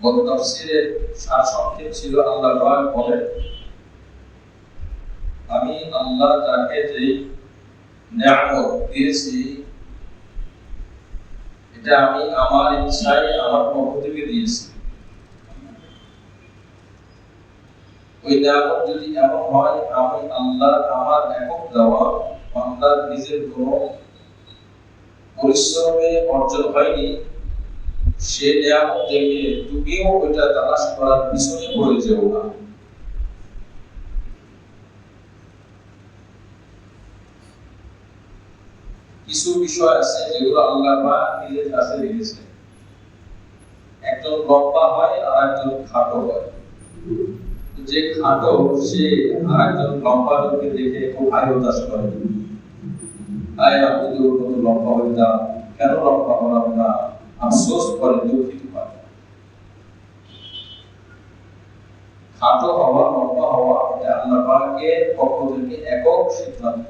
গত তাফসীরের সারসংক্ষেপ ছিল আল্লাহ পাক বলেন, আমি আল্লাহ যাকে যে নিয়ামত দিয়েছি এটা আমি আমার ইচ্ছায় আমার পক্ষ থেকে দিয়েছি। ওই নিয়ামত যদি এমন হয় আমি আল্লাহ আমার একক দেওয়া, বান্দার নিজের কোনো পরিশ্রমে অর্জন হয়নি, সে নিয়ামত দেখে তুমিও ওইটা তালাশ করার পিছনে পড়ে যেও না। কিছু বিষয় আছে যেগুলো আল্লাহ পাক নিজের কাছে রেখেছে। একজন লম্বা হয় আর একজন খাটো হয়। যে খাটো সে আর একজন লম্বা লোককে দেখে খুব হাই হতাশ করে, আয় আমি তো কত লম্বা হইতাম, কেন লম্বা হলাম না, আফসোস করে, দুঃখিত হয়। খাটো হওয়া লম্বা হওয়া এটা আল্লাহ পাকের পক্ষ থেকে একক সিদ্ধান্ত।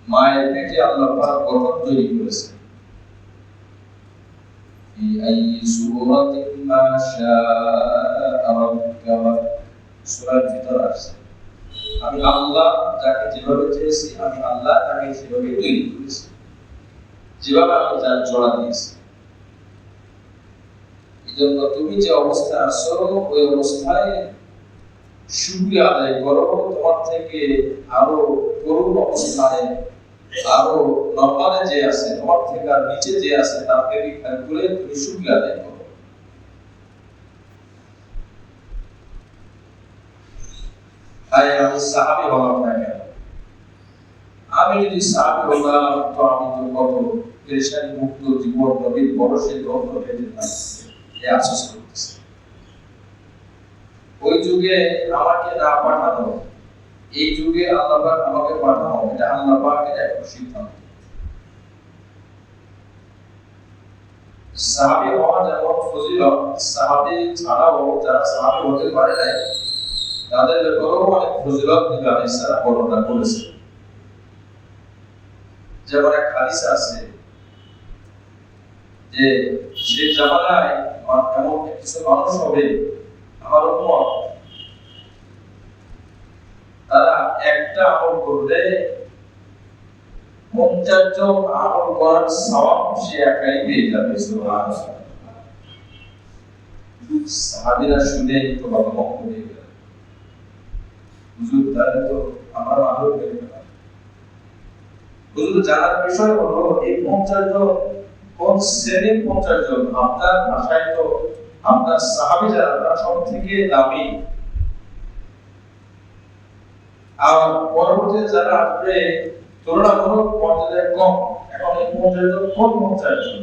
মায়ের পেটে আল্লাহ পাক গঠন তৈরি করেছে। ফি আইয়ি সূরাতিন মা শাআ রাব্বুকা, সূরার ভিতর আছে আমি আল্লাহ যাকে যেভাবে চেয়েছি, আমি আল্লাহ তাকে সেভাবে তৈরি করেছি, যেভাবে আমি তার জোড়া দিয়েছি। এজন্য তুমি যে অবস্থায় আছো ওই অবস্থায় শুকরিয়া আদায় করো। তোমার থেকে আরো করুণ অবস্থায়, আরো নরমালে যে আছে, তোমার থেকে আর নিচে যে আছে তাকে খেয়াল করে তুমি শুকরিয়া আদায় করো। তাই আমি সাহাবী হলাম না কেন? আমি যদি সাহাবী হলাম তো আমি তো কত পেরেশানি মুক্ত জীবন নবীর বরসে গ্রহণ করে যেতাম, এই আফসোস করতেছি। ওই যুগে আমাকে না পাঠানো, এই যুগে আল্লাহ পাক আমাকে পাঠানো, এটা আল্লাহ পাকের এক সিদ্ধান্ত। সাহাবী হওয়া যেমন ফজিলত, সাহাবী ছাড়াও যারা সাহাবী হতে পারে নাই তাদের ব্যাপারেও অনেক ফজিলত নবী আলাইহিস সালাম বর্ণনা করেছেন। যেমন এক হাদিস আছে যে সেই জামানায় এমন কিছু মানুষ হবে আমার উম্মত, তারা একটা আমল করলে 50 জন আমল করার সওয়াব সে একাই পেয়ে যাবে। সুবহানাল্লাহ। সাহাবীরা শুনে তো বাবা হয়ে গেল, হুজুর তাহলে তো আমার আরো বেড়ে গেল। হুজুর জানার বিষয় হলো এই 50 জন কোন শ্রেণীর 50 জন? আপনার ভাষায় তো আপনার সাহাবী যারা তারা সব থেকে দামি, আর পরবর্তী যারা আসবে তুলনামূলক পর্যায়ে কম। এখন এই 50 জন কোন 50 জন?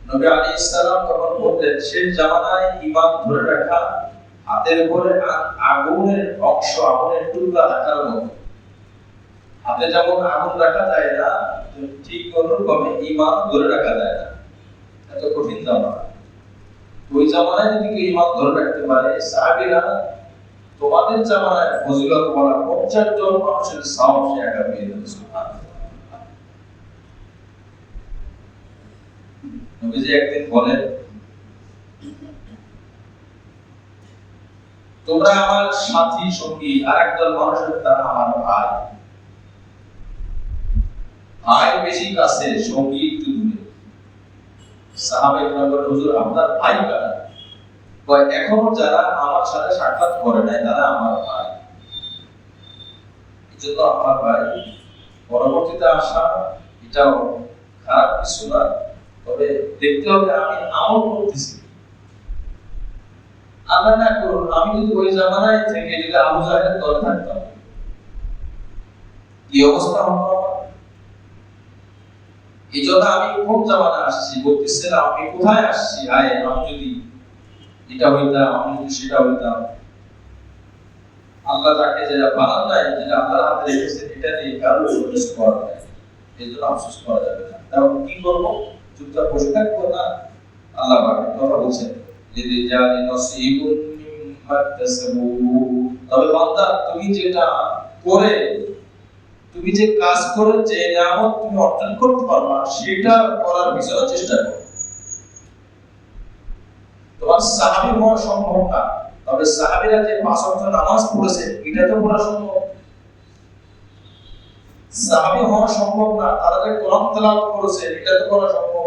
নবী আলাইহিস সালাম তখন বললেন সেই জামানায় ঈমান ধরে রাখা হাতের উপরে আগুনের অংশ, আগুনের টুকরা রাখার মতো। হাতে যেমন আগুন রাখা যায় না, ঠিক অনুরূপভাবে ঈমান ধরে রাখা যায় না। এত কঠিন জামানা। ওই জামানায় যদি কেউ ঈমান ধরে রাখতে পারে, সাহাবীরা তোমাদের জামানায় ফজিলত বলা 50 জন মানুষের সওয়াব সে একা পেয়ে যাবে। সুবহানাল্লাহ। নবীজি একদিন বলেন, তোমরা আমার সাথী সঙ্গী, আর একদল মানুষের তারা আমার ভাই। ভাই বেশি কাছে, সঙ্গী একটু দূরে। সাহাবায়ে কেরাম বলেন, হুজুর আপনার ভাই কারা? কয় এখনো যারা আমার সাথে সাক্ষাৎ করে নাই তারা আমার ভাই। এজন্য আমার ভাই পরবর্তীতে আসা এটাও খারাপ কিছু না, তবে দেখতে হবে আমি আমল করতেছি। আল্লাহ না করুন আমি যদি ওই জামানায় থেকে যদি আবু জাহেলের দলে থাকতাম, কি অবস্থা হতো? এই জন্য আমি কোন জামানায় আসছি বলতেছিলাম, আমি কোথায় আসছি? আয় আমি যদি এটা হইতাম, আমি যদি সেটা হইতাম। আল্লাহ যাকে যেটা বানান নাই, যেটা আল্লাহর হাতে রেখেছে, এটা দিয়ে কারো কিছু করা যায়, এই জন্য আফসোস করা যাবে না। তাহলে কি করবো? চুপচাপ বসে থাকবো না? আল্লাহ পাকের কথা বলছেন, তবে বান্দা তুমি যেটা করে, তুমি যে কাজ করে যে নিয়ামত তুমি অর্জন করতে পারবা সেটা করার পিছনে চেষ্টা করো। তোমার সাহাবী হওয়া সম্ভব না, তবে সাহাবীরা যে 5 ওয়াক্ত নামাজ পড়েছে এটা তো পড়া সম্ভব। সাহাবী হওয়া সম্ভব না, তারা যে কোরআন তেলাওয়াত করেছে এটা তো করা সম্ভব।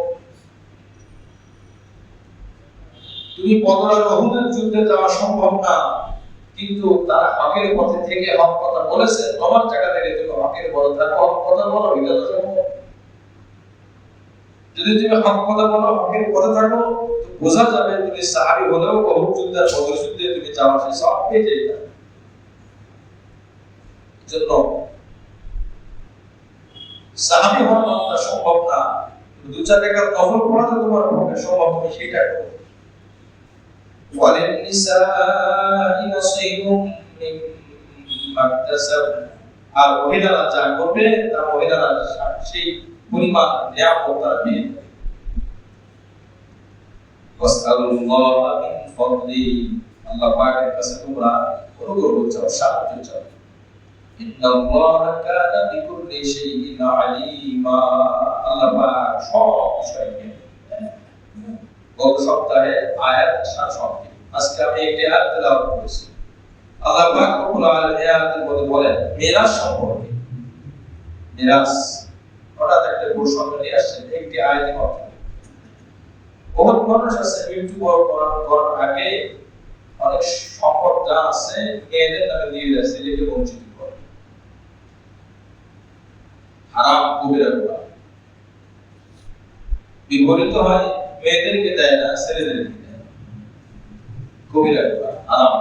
তুমি বদর আর উহুদের যুদ্ধে যাওয়া সম্ভব না, কিন্তু তারা হকের পথে থেকে হক কথা বলেছে, তোমার জায়গা থেকে তুমি হকের পথে থাকো, হক কথা বলো, এটা তো সম্ভব। যদি তুমি হক কথা বলো, হকের পথে থাকো, তো বোঝা যাবে তুমি সাহাবী হলেও উহুদ যুদ্ধে আর বদর যুদ্ধে তুমি যাওয়া সেই সব পেয়ে যাবে। জন্য সাহাবী হওয়া সম্ভব না, দু চার টাকার নফল পড়া তো তোমার পক্ষে সম্ভব, তুমি সেটা করো। وَلِلنِّسَاءِ نَصِيبٌ مِّمَّا اكْتَسَبْنَ, আর মহিলারা যা করবে তা মহিলারা সেই পরিমাণ নিয়ামত তারা পেয়ে যাবে। ওয়াসআলুল্লাহ মিন ফাদলি, আল্লাহ পাকের কাছে তোমরা অনুগ্রহ চাও, সাহায্য চাও। ইন্নাল্লাহা কানা বিকুল্লি শাইইন আলিমা, আল্লাহ পাক সব বিষয়ে জ্ঞানী। গত সপ্তাহে আয়াত সারসংক্ষেপ, আজকে আমি একটি আয়াত তেলাওয়াত করেছি। আল্লাহ পাক রব্বুল আলামিন আয়াতের মধ্যে বলেন মিরাস সম্পর্কে। মিরাস হঠাৎ একটা প্রসঙ্গ নিয়ে আসছেন একটি আয়াতের মধ্যে। বহুত মানুষ আছে মৃত্যুবরণ করার আগে অনেক সম্পদ যা আছে মেয়েদের নামে দিয়ে দেয়, ছেলেকে বঞ্চিত করে। হারাম কবিরা গুনাহ। বিপরীত হয় মেয়েদেরকে দেয় না, ছেলেদেরকে দেয়, কবিরা গুনাহ, হারাম।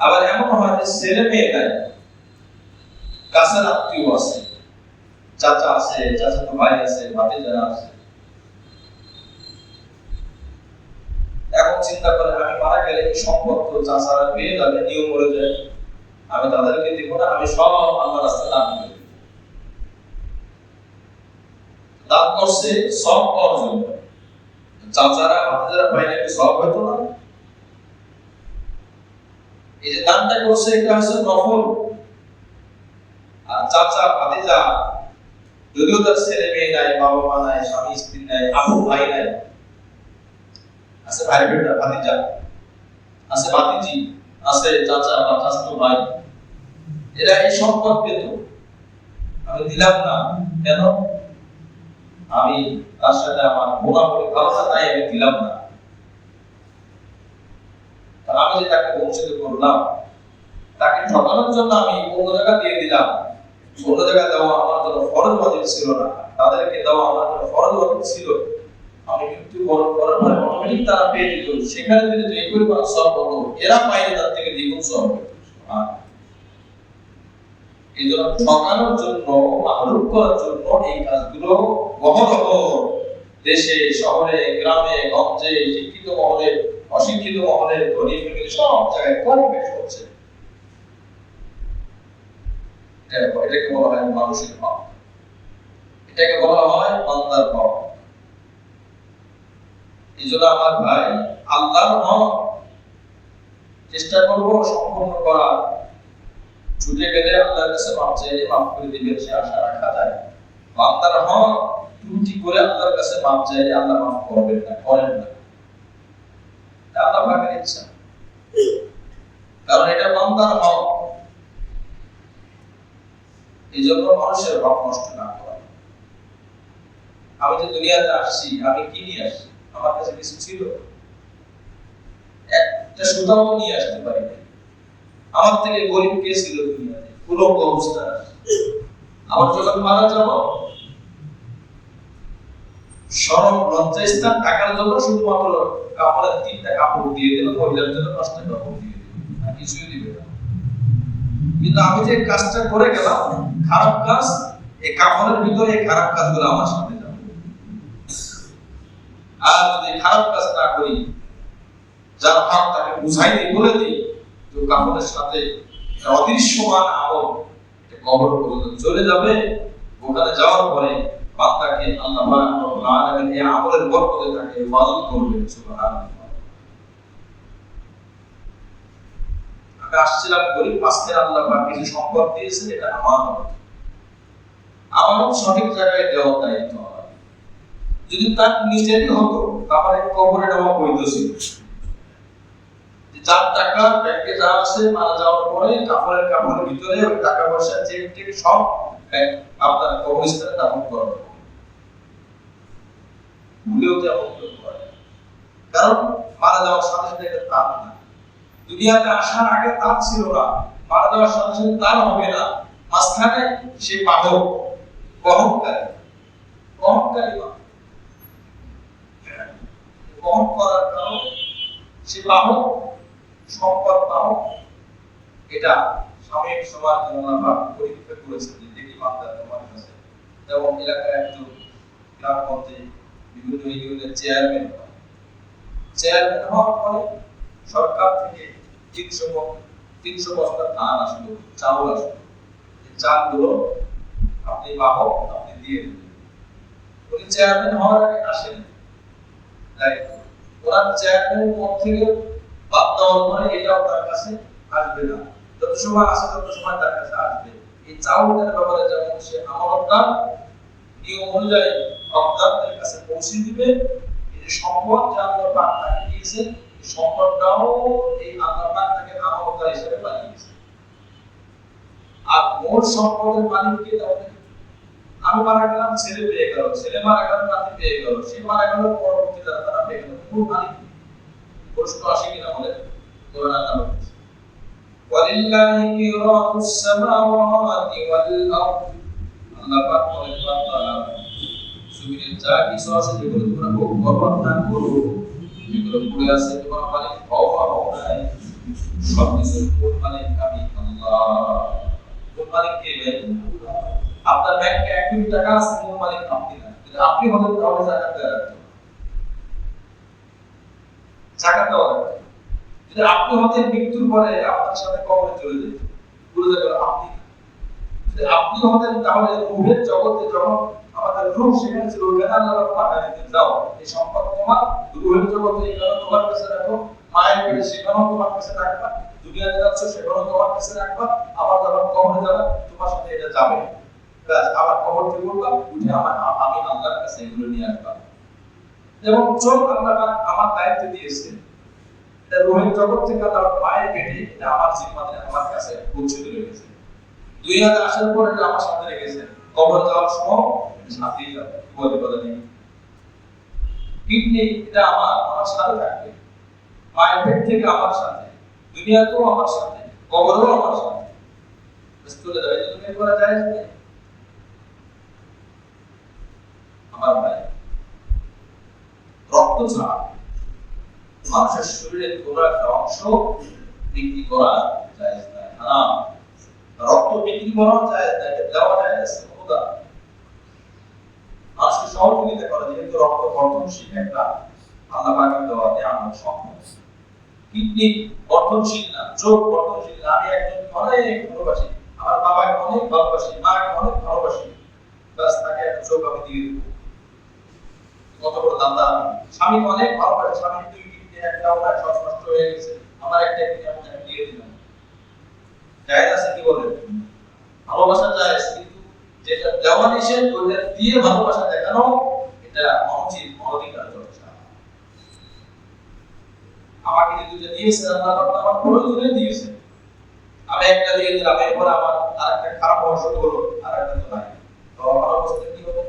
আবার এমন হয় যে ছেলে মেয়ে দেয়, কাছের আত্মীয় আছে, চাচা আছে, চাচাতো ভাই আছে, ভাতিজারা আছে। এখন চিন্তা করে আমি মারা গেলে এই সম্পদ তো চাচারা পেয়ে যাবে, নিয়ম করে যায়, আমি তাদেরকে দিব না, আমি সব আল্লাহর রাস্তায় দান করে দেব। দান করছে সব অর্জন, চাচারা ভাতিজারা পাইলে কি সব হতো না? এই যে দানটা করছে এটা হচ্ছে নফল। আর চাচা ভাতিজা যদিও তার ছেলে মেয়ে নাই, বাবা মা নাই, স্বামী স্ত্রী নাই, আপু ভাই নাই, আছে ভাই বেটা ভাতিজা, আছে ভাতিজি, আছে চাচা বা চাচাতো ভাই, এরা এই সম্পদ পেত, আমি দিলাম না কেন? আমি তার সাথে আমার মোটামুটি ভালো না, তাই আমি দিলাম না। আমি যে তাকে বঞ্চিত করলাম, তাকে ঠকানোর জন্য আমি অন্য জায়গা দিয়ে দিলাম, অন্য জায়গা দেওয়া আমার জন্য ফরজ ওয়াজিব ছিল না, তাদেরকে দেওয়া আমার জন্য ফরজ ওয়াজিব ছিল। আমি মৃত্যুবরণ করার পরে অটোমেটিক তারা পেয়ে যেত, সেখানে যদি যে পরিমাণ সওয়াব হতো এরা পাইলে তার থেকে দ্বিগুণ সওয়াব হতো। এই জন্য ঠকানোর জন্য, মাহরুম করার জন্য এই কাজগুলো অহরহ দেশে, শহরে, গ্রামে, গঞ্জে, শিক্ষিত মহলে, অশিক্ষিত মহলে, ধনী ফ্যামিলি সব জায়গায় কম বেশ হচ্ছে। এটাকে বলা হয় মানুষের হক, এটাকে বলা হয় বান্দার হক। এই জন্য আমার ভাই, আল্লাহর হক চেষ্টা করবো সম্পূর্ণ করা। ছুটে গেলে আল্লাহর কাছে মাফ চাইলে মাফ করে দিবেন, সে আশা রাখা যায়। বান্দার হক ত্রুটি করে আল্লাহর কাছে মাফ চাইলে আল্লাহ মাফ করবেন না, করেন না, আল্লাহ পাকের ইচ্ছা, কারণ এটা বান্দার হক। এই জন্য মানুষের হক নষ্ট না করা। আমি যে দুনিয়াতে আসছি, আমি কি নিয়ে আসছি? আমার কাছে কিছু ছিল? একটা সুতাও নিয়ে আসতে পারি না। আমার থেকে গরিব কে ছিল দুনিয়াতে? উলঙ্গ অবস্থা। আমার যখন মারা যাব, শরম লজ্জাস্থান টাকার জন্য শুধুমাত্র কাপড়ের 3টা কাপড় দিয়ে দিল, মহিলার জন্য 5টা কাপড় দিয়ে দিল, আর কিছুই দিবে না। কিন্তু আমি যে কাজটা করে গেলাম, খারাপ কাজ, এই কাপড়ের ভিতরে এই খারাপ কাজগুলো আমার সাথে যাবে। আর যদি খারাপ কাজ না করি, যার হক তাকে বুঝাই দিই, বলে দিই, তো কাপড়ের সাথে অদৃশ্যমান আমল কবর পর্যন্ত চলে যাবে। ওখানে যাওয়ার পরে বান্দাকে আল্লাহ পাক রব্বুল আলামিন এই আমলের বরকতে তাকে হেফাজত করবেন। সুবহানাল্লাহ। আমি আসছিলাম গরিব, আজকে আল্লাহ পাক কিছু সম্পদ দিয়েছেন, এটা আমানত। আমানত সঠিক জায়গায় দেওয়ার দায়িত্ব আমার। যদি তার নিজেরই হতো তাহলে কবরে দেওয়া বৈধ ছিল। যার টাকা ব্যাংকে যা আছে মারা যাওয়ার পরে কাপড়ের ভিতরে ওই টাকা পয়সা চেক টেক সব আপনার কবরস্থানে দাফন করা হবে। ভুলেও তেমন কেউ করে, কারণ মারা যাওয়ার সাথে সাথে এটা তার না। দুনিয়াতে আসার আগে তার ছিল না, মারা যাওয়ার সাথে সাথে তার হবে না। মাঝখানে সে বাহক, বহনকারী বহন করার কারণে সে বাহক, সম্পদ বাহক। এটা সাময়িক সময়ের জন্য আমরা পরীক্ষা করেছি যে দেখি মাত্রা তোমার কাছে। যেমন এলাকায় একজন গ্রামপঞ্চায়েতে বিভিন্ন ইউনিয়নের চেয়ারম্যান হওয়ার পরে সরকার থেকে 300 বস্তা ধান আসলো, চাউল আসলো। এই চালগুলো আপনি বাহক, আপনি দিয়ে দেবেন। উনি চেয়ারম্যান হওয়ার আগে আসেন, তাই ওনার চেয়ারম্যানের পদ থেকে বাদ দেওয়ার পরে এটাও তার কাছে আসবে না। যত সময় আসে তত সময় তার কাছে আসবে। এই চাউলের ব্যাপারে যেমন সে আমানতটা নিয়ম অনুযায়ী হকদারদের কাছে পৌঁছে দিবে, এই যে সম্পদ যা আল্লাহ পাক তাকে দিয়েছে, এই সম্পদটাও এই আল্লাহ পাক তাকে আমানতদার হিসেবে বানিয়েছে। আর মোট সম্পদের মালিক কে? আমি মারা গেলাম, ছেলে পেয়ে গেল, ছেলে মারা গেল, নাতি পেয়ে গেল, সে মারা গেল, পরবর্তী তারা পেয়ে গেল। মোট মালিক প্রশ্ন আসে কিনা বলে? তোমরা না বলছো ওয়ালিল্লাহি মিরাসুস সামাওয়াতি ওয়াল আরদ। আল্লাহ পাক বলেন বান্দা জমিনে যা কিছু আছে যেগুলো তোমরা ভোগ করো না করো, যেগুলো পড়ে আছে তোমার মালিক হও বা হও নাই, সব কিছুর মূল মালিক আমি আল্লাহ। মূল মালিক কে? আপনার ব্যাংকে 1 কোটি টাকা আছে, মূল মালিক আপনি না। যদি আপনি হতেন তাহলে জাকাত দেওয়া লাগতো, জাকাত দেওয়া লাগতো। যদি আপনি হতেন মৃত্যুর পরে আপনার সাথে কবরে চলে যেত, পুরো জায়গা আপনি। যদি আপনি হতেন তাহলে রূহের জগতে যখন আমাদের রূহ সেখানে ছিল, ওখানে আল্লাহ পাঠায় দিতেন, যাও এই সম্পদ তোমার, রূহের জগতে এখানে তোমার কাছে রাখো, মায়ের পেটে সেখানেও তোমার কাছে রাখবা, দুনিয়াতে যাচ্ছ সেখানেও তোমার কাছে রাখবা, আবার যখন কবরে যাবে তোমার সাথে এটা যাবে। আবার কবর থেকে উঠবা, উঠে আমি আল্লাহর কাছে এগুলো নিয়ে আসবা। যেমন চোখ আল্লাহ আমার দায়িত্ব দিয়েছে, এটা রূহের জগৎ থেকে আল্লাহ মায়ের পেটে এটা আমার জিম্মাতে আমার কাছে পৌঁছে রেখেছে। দুনিয়াতে আসার পর এটা আমার সাথে রেখেছে, কবর যাওয়ার সময় সাথেই যাবে, বলে নেই। কিডনি এটা আমার সাথে থাকবে, মায়ের পেট থেকে আমার সাথে, দুনিয়াতেও আমার সাথে, কবরেও আমার সাথে। চলে যাবে, তুমি করা যায় না। আমার ভাই, রক্ত ছাড়া মানুষের শরীরের কোনো একটা অংশ বিক্রি করা যায় না, হারাম। রক্ত বিক্রি করা যায় না, এটা দেওয়া যায় না, খোদা। মানুষকে সহযোগিতা করে, যেহেতু রক্ত বর্ধনশীল একটা আল্লাহ পাকের দেওয়া নিয়ামত সম্পদ। কিডনি বর্ধনশীল না, চোখ বর্ধনশীল না। আমি একজন অনেক ভালোবাসি, আমার বাবাকে অনেক ভালোবাসি, মাকে অনেক ভালোবাসি, বাস তাকে একটা চোখ আমি দিয়ে দেবো। কত বড় দাদা। স্বামী অনেক ভালোবাসে, স্বামী 2 কিডনি একটা ওনার সব নষ্ট হয়ে গেছে, আমার একটা কিডনি আমি তাকে দিয়ে দিলাম। জায়েজ আছে কি বলে? ভালোবাসা জায়েজ, কিন্তু যেটা দেওয়া নিষেধ ওটা দিয়ে ভালোবাসা দেখানো এটা অনুচিত, অনধিকার চর্চা। আমাকে যে দুটো দিয়েছে আল্লাহ আমার প্রয়োজনে দিয়েছে, আমি একটা দিয়ে দিলাম, এরপর আমার আরেকটা খারাপ হওয়া শুরু হলো, আরেকটা তো নাই, তো আমার অবস্থা কি হবে?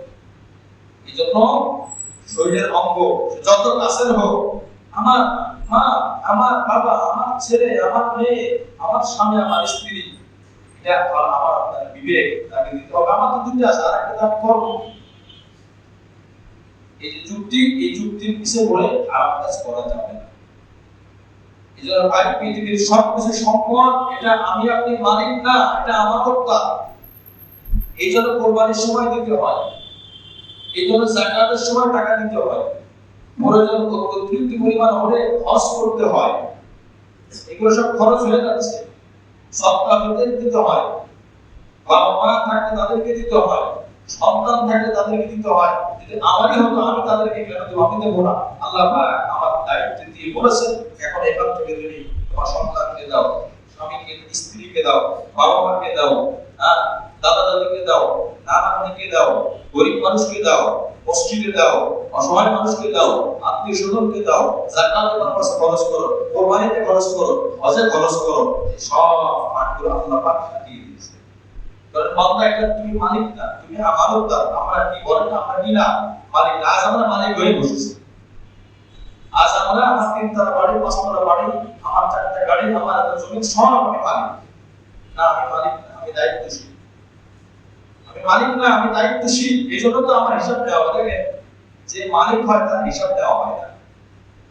এই জন্য শরীরের অঙ্গ যত কাছের হোক, আমার মা, আমার বাবা, আমার ছেলে, আমার মেয়ে, আমার স্বামী, আমার স্ত্রী, এটা আমার আপনার বিবেক তাকে দিতে হবে। আমার তো দুটো আছে, আরেকটা দাম করব। এই যে যুক্তি, এই যুক্তির পিছিয়ে পড়ে খারাপ কাজ করা যাবে না। এই জন্য ভাই, পৃথিবীর সবকিছু সম্পদ এটা আমি আপনি মালিক না, এটা আমার হত্যা। এই জন্য কোরবানির সময় দিতে হয়, এই জন্য যাকাতের সময় টাকা দিতে হয়, প্রয়োজন অতিরিক্ত পরিমাণ হলে হজ করতে হয়। এগুলো সব খরচ হয়ে যাচ্ছে, সদকা দিতে হয়, বাবা মা থাকলে তাদেরকে দিতে হয়, সন্তান থাকলে তাদেরকে দিতে হয়। যদি আমারই হতো আমি তাদেরকে কেন দেবো? আমি দেবো না। আল্লাহ আমার দায়িত্ব দিয়ে বলেছেন, এখন এখান থেকে যদি তোমার সন্তানকে দাও, স্বামীকে, স্ত্রীকে দাও, বাবা মাকে দাও, দাদা দাদিকে দাও, নানা নানিকে দাও, গরিব মানুষকে দাও, মসজিদে দাও, অসহায় মানুষকে দাও, আত্মীয় স্বজনকে দাও, যাকাতে খরচ করো, কোরবানিতে খরচ করো, হজে খরচ করো। সব মানগুলো আল্লাহ পাক দিয়ে দিয়েছে। কারণ বান্দা এটা তুমি মালিক না, তুমি আমানতদার। আমরা কি বলেন, আমরা কি না মালিক না? আজ আমরা মালিক হয়ে বসেছি। আজ আমরা আমার 3 তলা বাড়ি, 5 তলা বাড়ি, আমার 4টা গাড়ি, আমার এত জমি, সব আমি মালিক না। আমি মালিক না, আমি দায়িত্বশীল। আমি মালিক না, আমি দায়িত্বশীল। এই জন্য তো আমার হিসাব দেওয়া লাগে। যে মালিক হয় তার হিসাব দেওয়া হয় না।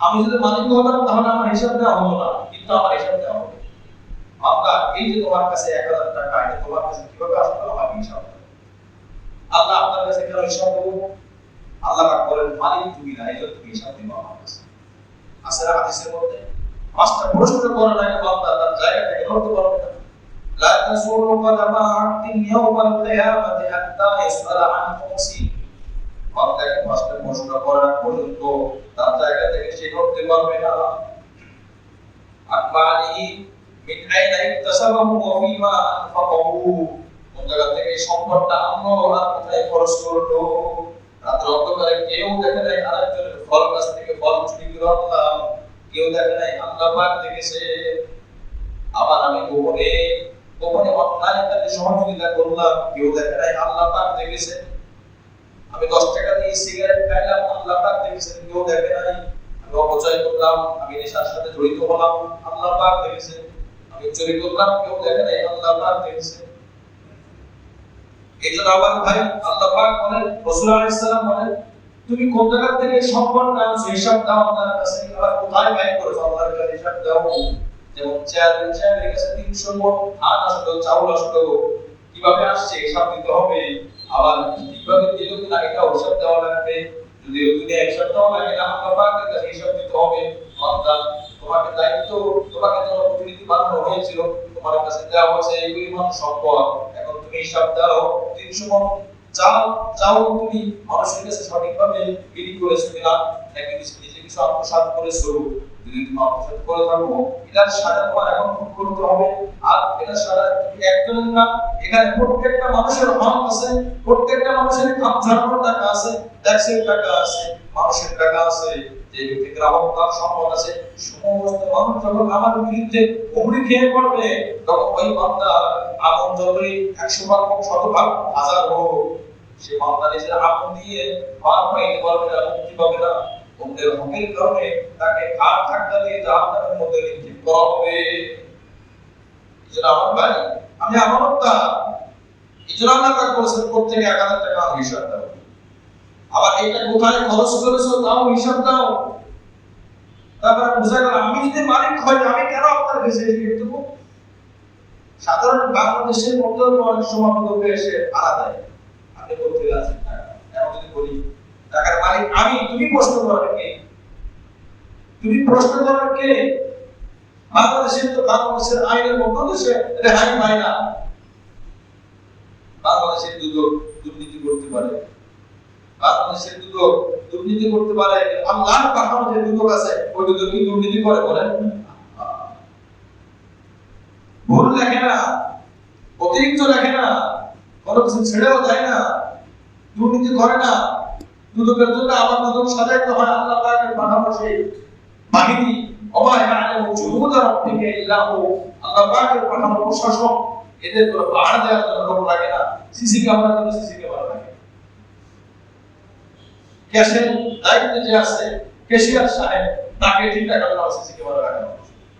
আমি যদি মালিক হতাম তাহলে আমার হিসাব দেওয়া হতো না, কিন্তু আমার হিসাব দেওয়া হবে। আল্লাহ, এই যে তোমার কাছে 1000 টাকা, এটা তোমার কাছে কিভাবে আসলো? আমার হিসাব দাও। আল্লাহ আপনার কাছে কেন হিসাব দেবো? আল্লাহ পাক বলেন, মালিক তুমি না, এই জন্য তুমি হিসাব দিবা আমার কাছে। আসলে হাদিসের মধ্যে 5টা প্রশ্ন করার আগে বান্দা তার জায়গা থেকে নড়তে পারবে না। লা তাসুরু কদামা আবদিন ইয়াওমাল কিয়ামাতি হাত্তা ইসআলা আন খামসিন। বান্দাকে 5টা প্রশ্ন করার পর্যন্ত তার জায়গা থেকে সে নড়তে পারবে না। আকমালিহি মিন আইনা ইকতাসাবাহু ওয়া ফীমা আনফাকাহু। কোন জায়গা থেকে সম্পদটা আনলো আর কোথায় খরচ করলো। রাত অন্ধকারে কেউ দেখে নাই আরেকজনের ফল গাছ থেকে ফল চুরি করে আনলাম, কেউ দেখে নাই, আল্লাহ পাক দেখেছে। আবার আমি গোপনে অন্যায় কাজে সহযোগিতা করলাম, কেউ দেখে নাই, আল্লাহ পাক দেখেছে। আমি 10 টাকা দিয়ে সিগারেট খাইলাম, আল্লাহ পাক দেখেছেন, কেউ দেখে নাই। আমি অপচয় করলাম, আমি নেশার সাথে জড়িত হলাম, আল্লাহ পাক দেখেছে। আমি চুরি করলাম, কেউ দেখে নাই, আল্লাহ পাক দেখেছে। এই জন্য আমার ভাই, আল্লাহ পাক বলেন, রাসূল আলাইহিস সালাম বলেন, তুমি কোন জায়গা থেকে সম্পদ নাও হিসাব দাও আল্লাহর কাছে। আর কোথায় ব্যয় করেছো আল্লাহর কাছে হিসাব দাও। যেমন চেয়ারের কাছে 300 মণ ধান আসলো, চাউল আসলো, কিভাবে আসছে হিসাব দিতে হবে। আবার কিভাবে দিল কিনা এটা হিসাব দেওয়া লাগবে। যদি দুনিয়া হিসাব দেওয়া লাগে না, আল্লাহ পাকের কাছে হিসাব দিতে হবে। অর্থাৎ তোমাকে দায়িত্ব, তোমাকে যখন প্রতিনিধি বানানো হয়েছিল, তোমার কাছে দেওয়া হয়েছে এই পরিমাণ সম্পদ, এখন তুমি হিসাব দাও। 300 মণ চাউল তুমি মানুষের কাছে সঠিকভাবে বিলি করেছো কিনা, নাকি নিজে কিছু আত্মসাৎ করেছো। যদি তুমি আত্মসাৎ করে থাকো, এটার সাথে তোমার এখন ভোগ করতে হবে। আর এটার সাথে একজনের না, এখানে প্রত্যেকটা মানুষের হক আছে, প্রত্যেকটা মানুষের কাম ঝরানোর টাকা আছে, ট্যাক্সের টাকা আছে, মানুষের টাকা আছে, যে ব্যক্তি গ্রাহক তার সম্পদ আছে। সমস্ত মানুষ যখন আমার বিরুদ্ধে হুমড়ি খেয়ে পড়বে, তখন ওই বান্দা আগুন যতই 100 ভাগ হোক, 100 ভাগ, 1000 হোক, সে বান্দা নিজের আগুন দিয়ে পার পাইতে পারবে না, মুক্তি পাবে না। অন্যের হকের কারণে তাকে ঘাট ধাক্কা দিয়ে জাহান্নামের মধ্যে নিক্ষেপ করা হবে। এজন্য আমার ভাই, আমি আমানতদার। এজন্য আল্লাহ পাক বলেছেন, প্রত্যেকে 1000 টাকা হিসাব দাও। আবার এটা কোথায় খরচ করেছো তাও হিসাব দাও। তারপরে বোঝা গেল, আমি যদি মালিক হই, আমি কেন আপনার কাছে হিসাব দেব? সাধারণ বাংলাদেশের মধ্যে অনেক সময় লোকে এসে আনা দেয়, আপনি বলতে আছেন টাকা, এখন যদি বলি টাকার মালিক আমি, তুমি প্রশ্ন করার কে? তুমি প্রশ্ন করার কে? বাংলাদেশের আইনের মধ্যে তো সে রেহাই পায় না। বাংলাদেশের দুর্নীতি করতে পারে, বাংলাদেশের দুর্নীতি করতে পারে। আল্লাহর পাঠানো যে দুদক আছে, ওই দুদক কি দুর্নীতি করে বলেন? ভুল লেখে না, অতিরিক্ত লেখে না, কোনো কিছু ছেড়েও দেয় না, দুর্নীতি করে না। দুদকের জন্য আবার দুদক সাজাইতে হয় আল্লাহ পাকের পাঠানো সেই বাহিনী। ওমায় ইয়ালামু জুনুদা রাব্বিকা ইল্লাহু। আল্লাহ পাকের পাঠানো প্রশাসন, এদের কোনো পাহাড় দেওয়ার জন্য লোক লাগে না, সিসি ক্যামেরার জন্য সিসি ক্যামেরা লাগে। ক্যাশের দায়িত্বে যে আছে ক্যাশিয়ার সাহেব, তাকে ঠিক টাকা দেওয়া সিসি ক্যামেরা লাগানো।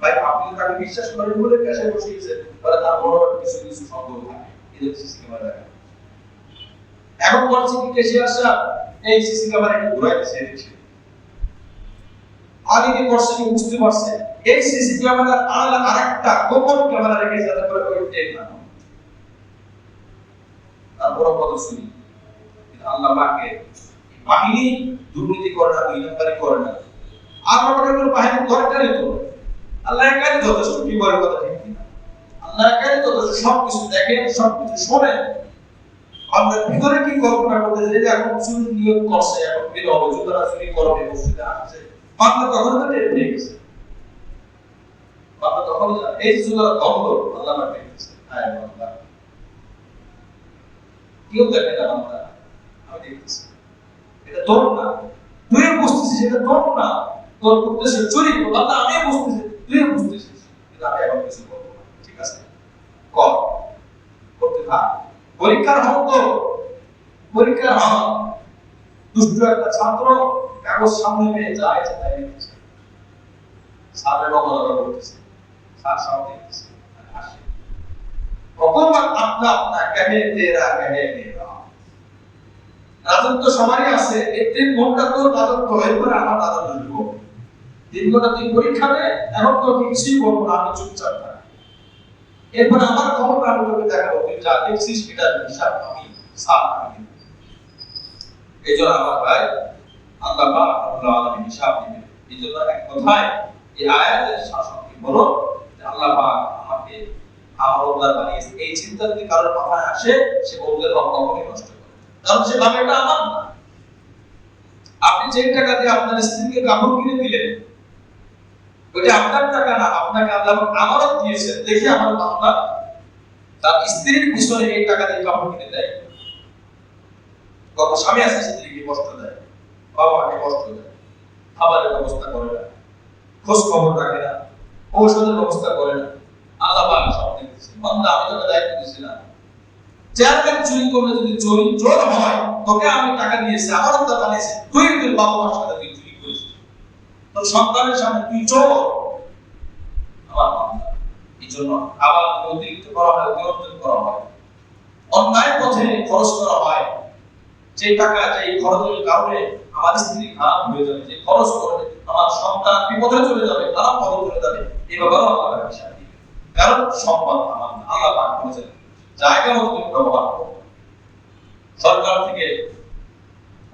ভাই, আপনি তাকে বিশ্বাস করেন বলে ক্যাশে বসে গেছেন, তাহলে তার বড় কিছু কিছু সন্দেহ থাকে, এদের সিসি ক্যামেরা লাগানো। এখন বলছে কি ক্যাশিয়ার সাহেব এই সিসি ক্যামেরা একটু ঘুরাই দিয়েছে, দেখছি আগে কি করছে কি বুঝতে পারছে। এই সিসি ক্যামেরার আলাদা আরেকটা গোপন ক্যামেরা রেখেছে যাতে করে ওই টেক না হয়। তারপর কত শুনি আল্লাহ পাকে বাহিনী দুর্নীতি করে না, 2 নম্বরই করে না। আর আমাদের কোনো বাহিনী দরকারই তো আল্লাহ একাই যথেষ্ট। কি বলে কথা ঠিক কিনা? আল্লাহ একাই যথেষ্ট। সবকিছু দেখেন, সবকিছু শোনেন। আমরা ভিতরে কি কল্পনা করতেছে যে এখন চুরি নিয়োগ করছে, এখন বের হবে, জুতারা চুরি করবে, মসজিদে আসছে, বাংলা তখন তো টের পেয়ে গেছে। বান্দা তখনই জানে এই সুরার গন্ধ আল্লাহ পাক দেখতেছে। হ্যাঁ বান্দা কেউ দেখে না বান্দা, আমি দেখতেছি এটা তোর না, তুই বুঝতেছিস এটা তোর না, তোর করতেছে চুরি বান্দা, আমি বুঝতেছি তুই বুঝতেছিস, কিন্তু আমি এখন কিছু করবো না। ঠিক আছে কর, করতে থাক। পরীক্ষার হল তো, পরীক্ষার হল দুষ্ট একটা ছাত্র কাগজ সামনে পেয়ে যায় তাই লিখছে, স্যারের অবহেলা করতেছে, স্যার সব দেখতেছে আর হাসে। ভগবান আপনা আপনা কহে তেরা কহে মেরা, রাজত্ব সবারই আছে, এই 3 ঘন্টা তোর রাজত্ব, এরপরে আমার রাজত্ব দিব। 3 ঘন্টা তুই পরীক্ষা দে, এখন তো কিছুই বলবো না, আমি চুপচাপ থাক। এরপরে আমার ক্ষমতা আমি তোকে দেখাবো, তুই যা দেখছিস এটার হিসাব আমি সাফ আমি। এই জন্য আমার ভাই আল্লাহ পাক রব্বুল আলামিন হিসাব দিবেন। এই জন্য এক কথায় এই আয়াতের শাসনকে বলো যে আল্লাহ পাক আমাকে আমার উদ্ধার বানিয়েছে, এই চিন্তা যদি কারোর মাথায় আসে সে বলদের রব কখনোই নষ্ট করে, কারণ সে ভাবে এটা আমার না। আপনি যে টাকা দিয়ে আপনার স্ত্রীকে কাপড় কিনে দিলেন ওইটা আপনার টাকা না, আপনাকে আল্লাহ পাক আমানত দিয়েছেন, দেখি আমার বান্দা তার স্ত্রীর পিছনে এই টাকা দিয়ে কাপড় কিনে দেয়। কত স্বামী আছে স্ত্রীকে কষ্ট দেয়, বাবাকে কষ্ট দেয়, খাবারের ব্যবস্থা করে না, খোঁজ খবর রাখে না, ঔষধের ব্যবস্থা করে না। আল্লাহ পাক সব দেখতেছেন। বান্দা আমি তোকে দায়িত্ব দিয়েছিলাম, চেয়ারম্যান চুরি করলে যদি চোর হয়, তোকে আমি টাকা দিয়েছি, আমার উদ্ধার বানিয়েছি, তুই তোর বাবা মার সাথে তুই চুরি করেছিস, তোর সন্তানের সামনে তুই চোর। আমার বান্দা এই জন্য আবার অতিরিক্ত করা হয়, অতিরিক্ত করা হয়, অন্যায় পথে খরচ করা হয়। যে টাকা যে খরচের কারণে আমার স্ত্রী খারাপ হয়ে যাবে, যে খরচ করবে আমার সন্তান বিপদে চলে যাবে, খারাপ পথে চলে যাবে, এই ব্যাপারে আল্লাহ হিসাব দিবেন। কারণ সম্পদ আমার না, আল্লাহ পাক বলেছেন জায়গা মতো তুমি ব্যবহার করো। সরকার থেকে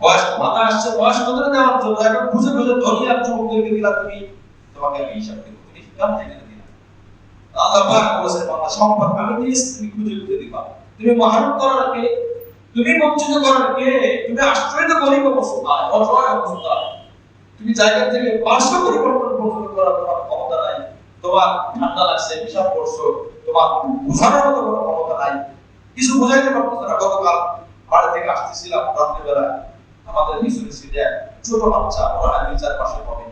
বয়স্ক ভাতা আসছে, বয়স্ক ভাতা দেওয়ার জন্য এখন খুঁজে খুঁজে ধনী আর যুবকদেরকে দিলা, তুমি তোমাকে আমি হিসাব দেব, তুমি কেমন জায়গা দিলা? আল্লাহ পাক বলেছেন বান্দা সম্পদ আমি দিয়েছি, তুমি খুঁজে খুঁজে দিবা। তুমি মহারত করার কে, তুমি বঞ্চিত করার কে, তুমি আশ্রয় গরিব অবস্থায় অসহায় অবস্থায়, তুমি জায়গা থেকে পার্শ্ব পরিবর্তন পর্যন্ত করার তোমার ক্ষমতা নাই। তোমার ঠান্ডা লাগছে, পেশাব করছো, তোমার বোঝানোর মতো কোনো ক্ষমতা নাই, কিছু বোঝাইতে পারতেছ না। গতকাল বাড়ি থেকে আসতেছিলাম রাত্রিবেলা, আমাদের পিছনে সিটে ছোট বাচ্চা, ওরা 2-4 মাসের হবে,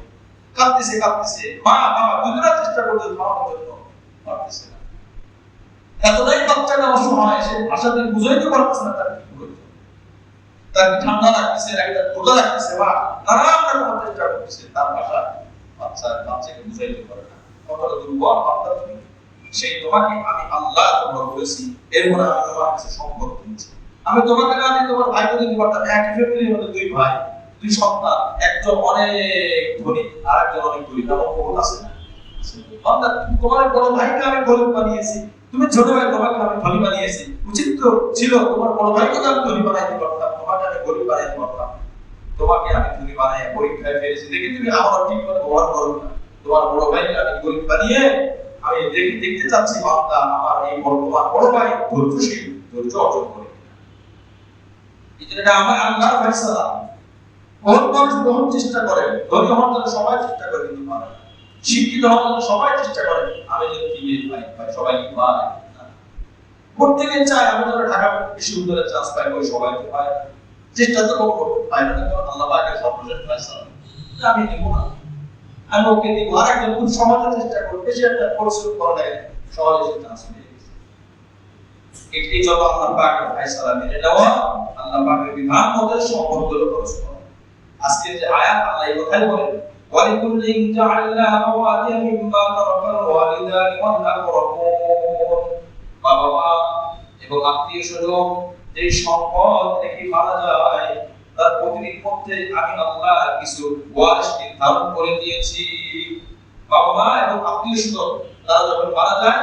কাঁদতেছে কাঁদতেছে, মা বাবা দুজনে চেষ্টা করতে থামানোর জন্য পারতেছে না। এতটাই বাচ্চাটা অসহায়, সে ভাষা দিয়ে বুঝাইতে পারতেছে না তার কি হয়েছে, তার ঠান্ডা লাগতেছে নাকি তার রোজা লাগতেছে, বা নানান রকম চেষ্টা করতেছে, তার ভাষা বাচ্চাকে বুঝাইতে পারে না। কতটা দুর্বল বান্দা তুমি, সেই তোমাকে আমি আল্লাহ তোমার বলেছি, এরপর আমি তোমার কাছে সম্পদ দিয়েছি। আমি তোমাকে না দিয়ে তোমার ভাইকে দিতে পারতাম, একই ফ্যামিলির মধ্যে 2 ভাই 2 সন্তান, একজন অনেক ধনী আর একজন অনেক গরিব, এমন বহুত আছে না? বান্দা তোমার বড় ভাইকে আমি গরিব বানিয়েছি, তুমি ছোট ভাই তোমাকে আমি ধনী বানিয়েছি, উচিত তো ছিল তোমার বড় ভাইকে আমি ধনী বানাইতে পারতাম, তোমাকে আমি গরিব বানাইতে পারতাম। তোমাকে আমি ধনী বানাই পরীক্ষায় ফেলেছি, দেখি তুমি আমার ঠিক মতো ব্যবহার করো না। তোমার বড় ভাইকে আমি গরিব বানিয়ে আমি দেখতে চাচ্ছি বান্দা আমার এই তোমার বড় ভাই ধৈর্যশীল, ধৈর্য অর্জন করে। এই জন্য এটা আমার আল্লাহর ফয়সালা। বহুত মানুষ বহুত চেষ্টা করে, ধনী হওয়ার জন্য সবাই চেষ্টা করে, কিন্তু পারে না। শিক্ষিত হওয়ার জন্য সবাই চেষ্টা করে, আমি যদি কি ভাই সবাই কি পারে না। প্রত্যেকে চায় আমি যেন ঢাকা বিশ্ববিদ্যালয়ে চান্স পাই, ওই সবাই তো পায় না। চেষ্টা তো করবো, পাই না, কারণ আল্লাহ পাকের সর্বশেষ ফয়সালা আমি দেব না, আমি ওকে দিব। আর একজন খুব সমাজে চেষ্টা করবে, সে একটা পরিশ্রম করে দেয়, সহজে সে চান্স পেয়ে গেছে। এই জন্য আল্লাহ পাকের ফয়সালা মেনে নেওয়া, আল্লাহ পাকের বিধান মতো সম্পদগুলো খরচ করা। আজকে যে আয়াত আল্লাহ এই কথাই বলেন, ওয়ালিকুল্লিন জাআলনা মাওয়ালিয়া মিম্মা তারাকাল ওয়ালিদানি ওয়াল আকরাবুন, বাবা এবং আত্মীয়স্বজন যে সম্পদ থেকে মারা যায় তার প্রতিদিন মধ্যে আমি আল্লাহ কিছু ওয়ারিশ নির্ধারণ করে দিয়েছি। বাবা এবং আত্মীয়স্বজন তারা যখন মারা যায়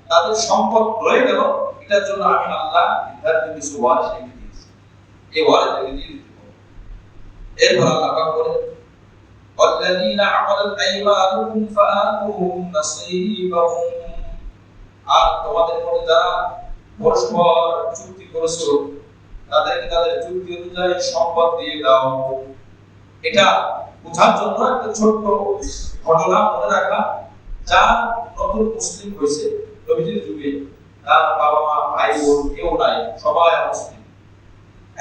তাদের সম্পদ রয়ে গেল, এটার জন্য আমি আল্লাহ নির্ধারিত কিছু ওয়ারিশ রেখে দিয়েছি, এই ওয়ারিশ রেখে দিয়ে দিতে হবে। এরপর আল্লাহ পাক বলেন, ওয়াল্লাযীনা আকাদাত আইমানুকুম ফাআতুহুম নাসীবাহুম, আর তোমাদের মধ্যে যারা পরস্পর চুক্তি করেছো তাদেরকে তাদের চুক্তি অনুযায়ী সম্পদ দিয়ে দাও। এটা বোঝার জন্য একটা ছোট্ট ঘটনা মনে রাখা, যা নতুন মুসলিম হয়েছে নবীজির যুগে, তার বাবা মা ভাই বোন কেউ নাই, সবাই মুসলিম।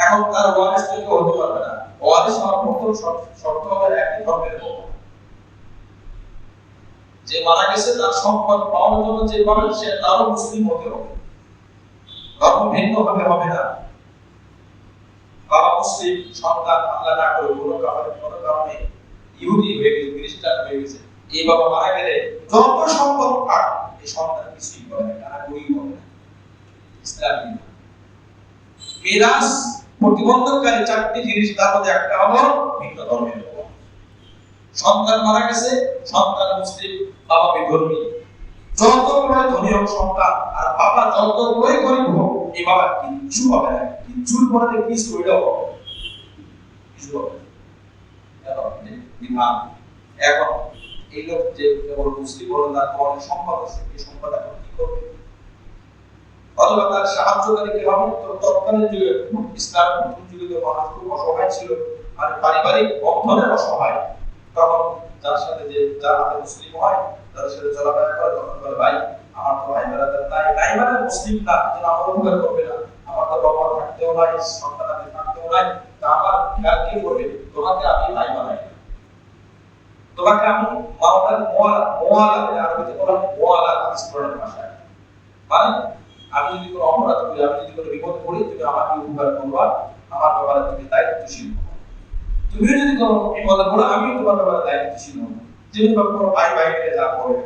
এখন তার ওয়ারিস কেউ হতে পারবে না। ওয়ারিস হওয়ার প্রথম শর্ত হবে একই ধর্মের লোক। যে মারা গেছে তার সম্পদ পাওয়ার জন্য যে পাবে সে তারও মুসলিম হতে হবে, ধর্ম ভিন্ন ভাবে হবে না। বাবা মুসলিম, সন্তান আল্লাহ না করে কোনো কারণে ইহুদি হয়ে গেছে, খ্রিস্টান হয়ে গেছে, এই বাবা মারা গেলে যত সম্পদ পাক এই সন্তান কিছুই করে না, তারা গরিব হবে না। ইসলামী মিরাস প্রতিবন্ধককারী চারটি জিনিস, তার মধ্যে একটা হলো ভিন্ন ধর্মের লোক। সন্তান মারা গেছে, সন্তান মুসলিম, বাবা বিধর্মী। যত বড় ধনী হোক সন্তান, আর বাবা যত বড় গরিব হোক, এই বাবা কিচ্ছু হবে না, কিচ্ছুর পরে কিছু হইলেও কিছু হবে না। এখন এই লোক যে কেবল মুসলিম হলো, তার অনেক সম্পদ আছে, এই সম্পদ এখন কি করবে? অথবা তার সাহায্যকারী কে হবে? তো তৎকালীন যুগে, ইসলাম প্রথম যুগে তো মানুষ খুব অসহায় ছিল, মানে পারিবারিক বন্ধনের অসহায়। তখন যার সাথে যার হাতে মুসলিম হয় তাদের সাথে চলাফেরা করে, তখন বলে ভাই আমার তো ভাই বেড়াতে নাই মানে মুসলিম না, যেন আমার উপকার করবে না, আমার তো বাবা থাকতেও নাই, সন্তান থাকতেও নাই, তা আমার খেয়াল কে করবে? তোমাকে আমি ভাই বানাই, তোমাকে আমি আরবিতে বলা মোয়ালা ইসলামের ভাষায়, মানে আমি যদি কোনো অপরাধ করি, আমি যদি কোনো বিপদ পড়ি, তুমি আমাকে উপকার করবা, আমার ব্যাপারে তুমি দায়িত্বশীল হবো। তুমি যদি কোনো বিপদে পড়ো, আমি তোমার ব্যাপারে দায়িত্বশীল হবো। যেমন কোনো ভাই ভাইকে যা করে,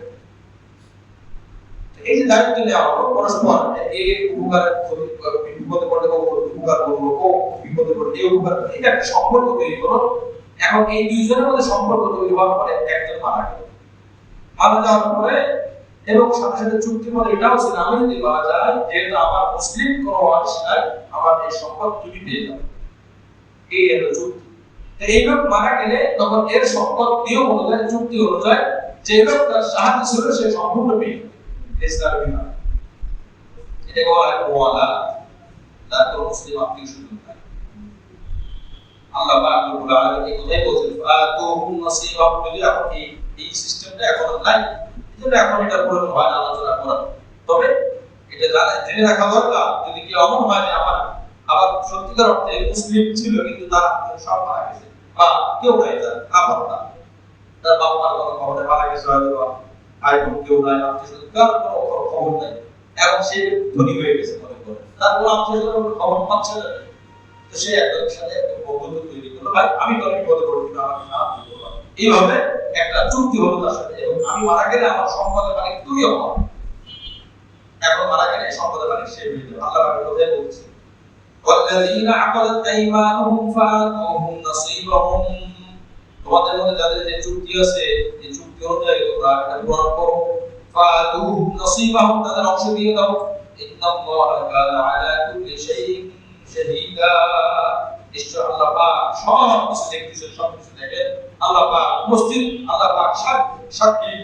এই যে দায়িত্ব নেওয়া হলো পরস্পর, এই উপকার বিপদে পড়লে উপকার করবো, ও বিপদে পড়লে এই উপকার, এটা একটা সম্পর্ক তৈরি করো। এখন এই দুইজনের মধ্যে সম্পর্ক তৈরি হওয়ার পরে একজন মারা গেল, মারা যাওয়ার পরে এবং সাথে সাথে চুক্তির মধ্যে এটাও ছিল, আমি যদি মারা যাই, যেহেতু আমার মুসলিম কোনো ওয়ারিশ নাই, আমার এই সম্পদ তুমি পেয়ে যাবে, এই হলো চুক্তি। এই লোক মারা গেলে তখন এর সম্পদ নিয়ম অনুযায়ী, চুক্তি অনুযায়ী যে লোক তার সাহায্য ছিল সে সম্পূর্ণ পেয়ে যাবে। ইসলামের বিধান এটাকে বলা হয় মুওয়ালা, যার কোনো মুসলিম আত্মীয় স্বজন নাই। আল্লাহ পাক রব্বুল আলামিন এই কথাই বলেছেন, ফাতুহুম নসীবাহুম, যদি এখন এই সিস্টেমটা এখন নাই, এজন্য এখন এটা প্রয়োজন হয় না আলোচনা করা। তবে এটা জেনে রাখা দরকার, যদি কি এমন হয় যে আবার সত্যিকার অর্থে মুসলিম ছিল কিন্তু তার সব মারা গেছে, বা কেউ নাই, তার বাবা মার কোনো খবর নেই, মারা গেছে, হয়তো ভাই বোন কেউ নাই, আত্মীয় স্বজন কার কোনো খবর নাই, এখন সে ধনী হয়ে গেছে মনে করে, তার কোনো আত্মীয় স্বজন খবর পাচ্ছে না, তো সে একজনের সাথে একটা বন্ধুত্ব তৈরি করলো, ভাই আমি তো বিপদে পড়ে কিন্তু আমাকে সাহায্য করবো, এইভাবে একটা চুক্তি হলো তার সাথে। এবং আমি মারা গেলে আমার সম্পদের মালিক তুই হবো, এখন মারা গেলে সম্পদের মালিক সে হয়ে যাবে। আল্লাহ পাক কোথায় বলছে, ওয়াল্লাযীনা আকাদাত আইমানুহুম ফাআতুহুম নসীবাহুম, তোমাদের মধ্যে যাদের যে চুক্তি আছে, এই চুক্তি অনুযায়ী তোমরা এটা পূরণ করো, ফাআতুহুম নসীবাহুম, তাদের অংশ দিয়ে দাও, ইন্নাল্লাহা কানা আলা কুল্লি শাইইন শাহীদা, নিশ্চয় আল্লাহ পাক সব কিছু দেখতেছেন, সব কিছু দেখেন, আল্লাহ পাক উপস্থিত, আল্লাহ পাক সাক্ষী,